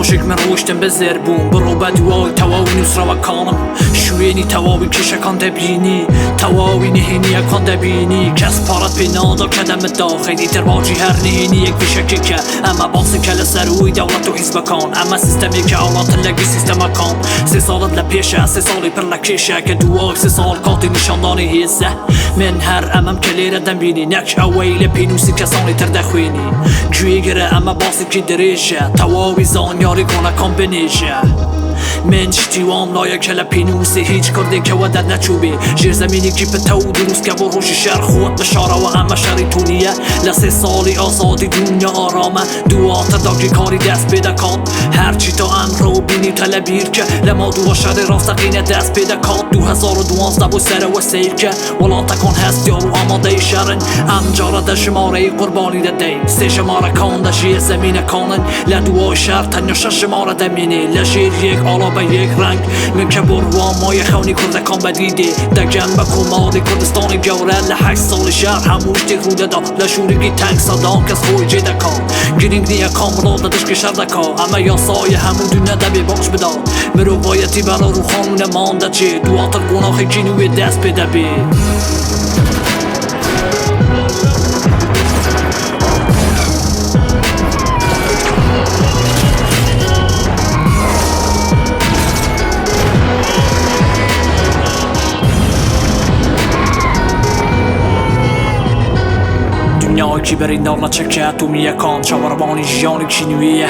خوشک من روشتم به زربون برو بدوای تواوی نوسرا و کانم شوینی تواوی کشکان دبینی تواوی نهینی اکان دبینی کس پارت بینادا کدم داخلی ترواجی هر نهینی یک بیشکی که اما باقسی کل سروی دولت و حزب کان اما سیستمی که آلات لگی سیستم کان 3 سالت لپیشه 3 سالی پر لکیشه که دوای 3 سال کاتی نشاندانی هیزه من هر امم کلیر دم بینی نک اویل پینوسی کسانی تر دخوینی جویگره اما باقسی که دریشه تواوی زانیاری کنه کام بنیشه من شتیوام لایه کل پینوسی هیچ کرده که ودد نچوبی جیر زمینی که به تو دروست که و روش شهر خود بشاره و همه شهری تونیه ل3 سالی آزادی دنیا آرامه دوات داگی کاری دست پیدا کن هرچی تا امرو بینی تلبیر که لما دو شهر راستقینه دست پیدا کن 2012 بو سر و سیر که ولا تکن هست یارو آماده شهرن امجاره ده شماره قربانی ده دی 3 شماره کان ده جیر زمینه کانن لدوای شهر تنیا 6 شماره دمینی لشیر یک آلا به یک رنگ من که بروان مای خونی کردکان بدیده در جنب کماری کردستانی جوره ل8 سال شهر هموش تیک روده دا لشورگی تنگ صدام کس خوی جیده کان گرینگ نیا کامرا دادش که شرده کا اما یا سایه همون دونه دبی باش بدا مرو بایتی برا رو خانونه مانده چه دواتر گناخی جنوی دست بده بی دنیای کی برین دارلا چکه تو میکان چواربانی جیانی چینویه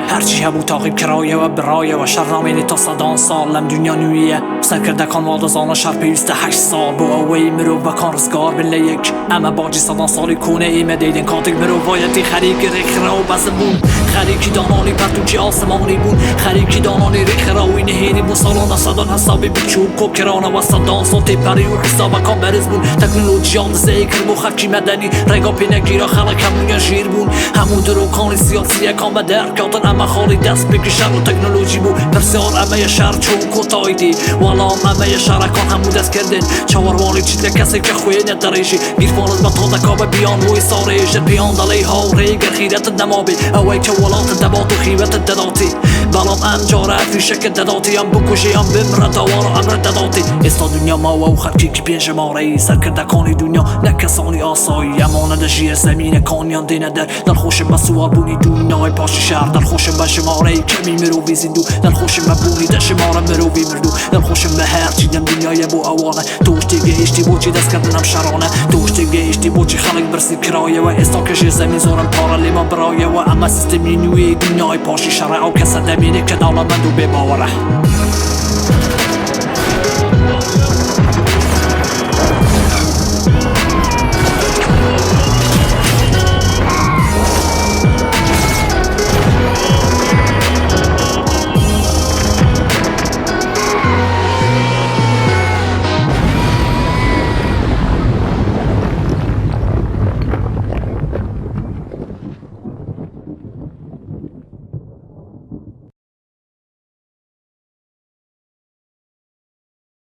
هرچی هبو تاقیب کرایه و برایه و شرامینی تا 100 سال لم دنیا نویه سر کرده کان والدزانه شهر پیوسته 8 سال بو اوی مرو و کان رزگار بله یک اما باجی 100 سالی کنه ایمه دیدین کاتک مرو بایدی خریک ریخ رو بزمون خریکی دانانی پرتوچی آسمانی بون خریکی دانانی ریخ روی نهینی بون سالان 100 حسابی بچوب کو کرانه و 100 ساتی پری و حساب کان برز بون تکنولوژی آن زیکر بو خرکی مدنی رگا پینگیرا خلق همون شیر بون همون درو کانی سیاسی کان بدر کاتن اما خالی دست بکشن و تکنولوژی بو پرسیار اما یه شهر چون کتایدی والا اما یه شهر کان همون دست کردن چواروانی چیده کسی که خوی نداریشی گیرفانت با تا دکاب بیان روی ساره جر بیان دلی ها ریگر خیرت نمابی اوی که ولات دبات و خیوت دداتی بلام امجاره فیشه که دداتی هم بکشی هم بمره دوارا امر دداتی استا دنیا ما و خرکی که پین شماره سر کرده کانی دنیا نکسانی آسایی امانه ده جیر زمین کانیان دینه در خوشم بسوار بونی دنیای پاشی شهر در خوشم به شماره کمی مروی زندو در خوشم بونی در شماره مروی مردو در خوشم به هر چی دم دنیای بو اوانه توش دیگه اشتی بوچی دست کردنم شرانه توش دیگه اشتی بوچی خلق برسی کرایه و استاکش زمین زورم پارالیما برایه و اما سیستمی نوی دنیای پاشی شرع او کس دمینه که دالا من دو بباوره